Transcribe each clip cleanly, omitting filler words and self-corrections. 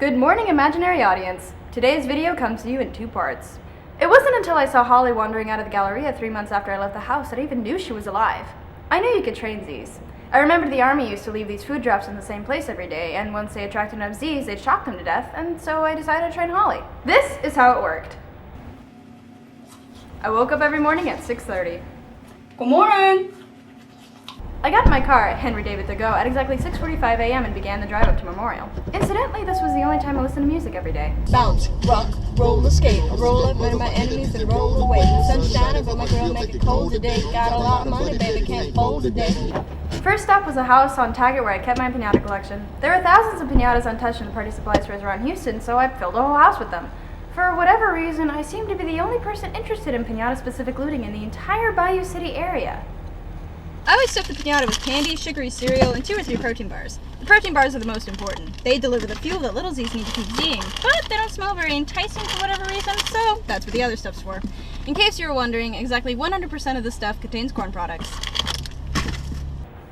Good morning, imaginary audience. Today's video comes to you in two parts. It wasn't until I saw Holly wandering out of the Galleria 3 months after I left the house that I even knew she was alive. I knew you could train Z's. I remembered the army used to leave these food drops in the same place every day, and once they attracted enough Z's, they'd shock them to death, and so I decided to train Holly. This is how it worked. I woke up every morning at 6:30. Good morning! I got in my car at Henry David to go at exactly 6:45 a.m. and began the drive up to Memorial. Incidentally, this was the only time I listened to music every day. Bounce, rock, roll, escape. Roll up, murder my enemies and roll away. The sun's shining, but my girl make it cold today. Got a lot of money, baby, can't fold today. First stop was a house on Taggart where I kept my piñata collection. There were thousands of piñatas untouched in the party supply stores around Houston, so I filled the whole house with them. For whatever reason, I seemed to be the only person interested in piñata-specific looting in the entire Bayou City area. I always stuff the piñata with candy, sugary cereal, and 2 or 3 protein bars. The protein bars are the most important. They deliver the fuel that little Z's need to keep Z'ing, but they don't smell very enticing for whatever reason, so that's what the other stuff's for. In case you were wondering, exactly 100% of the stuff contains corn products.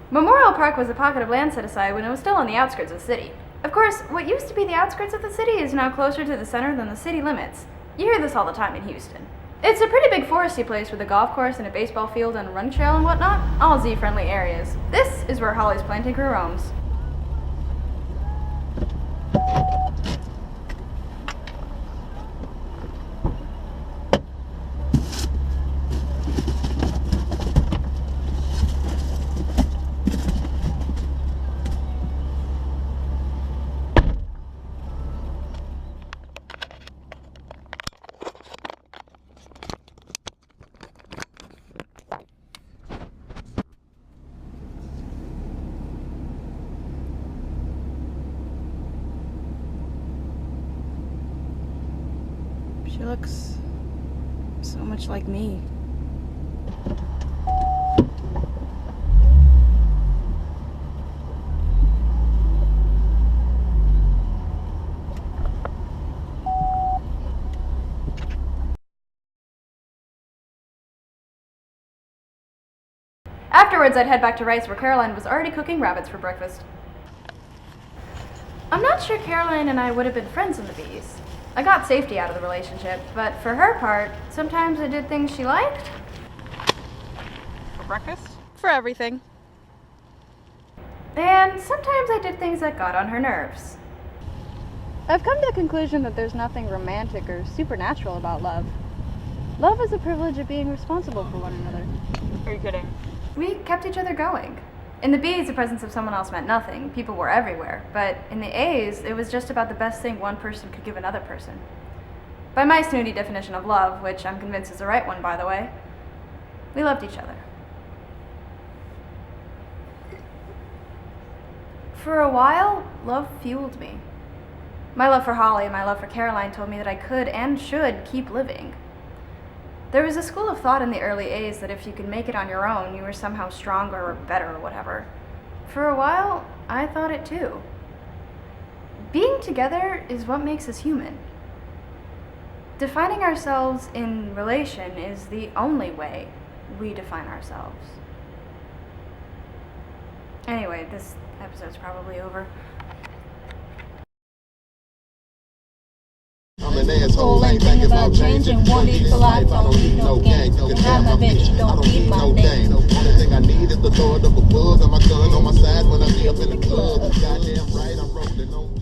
Memorial Park was a pocket of land set aside when it was still on the outskirts of the city. Of course, what used to be the outskirts of the city is now closer to the center than the city limits. You hear this all the time in Houston. It's a pretty big foresty place with a golf course and a baseball field and a run trail and whatnot, all Z-friendly areas. This is where Holly's planting crew roams. She looks so much like me. Afterwards, I'd head back to Rice where Caroline was already cooking rabbits for breakfast. I'm not sure Caroline and I would have been friends in the B's. I got safety out of the relationship, but for her part, sometimes I did things she liked. For breakfast? For everything. And sometimes I did things that got on her nerves. I've come to the conclusion that there's nothing romantic or supernatural about love. Love is the privilege of being responsible for one another. Are you kidding? We kept each other going. In the B's, the presence of someone else meant nothing. People were everywhere. But in the A's, it was just about the best thing one person could give another person. By my snooty definition of love, which I'm convinced is the right one, by the way, we loved each other. For a while, love fueled me. My love for Holly and my love for Caroline told me that I could and should keep living. There was a school of thought in the early A's that if you could make it on your own, you were somehow stronger or better or whatever. For a while, I thought it too. Being together is what makes us human. Defining ourselves in relation is the only way we define ourselves. Anyway, this episode's probably over. I'm an asshole, ain't thinking about changing. One need for life, I don't need no gang. You can have my bitch, don't need my name. Only thing I need is the Lord of a bug and my gun on my side when I be up in the club. Goddamn right, I'm rolling on.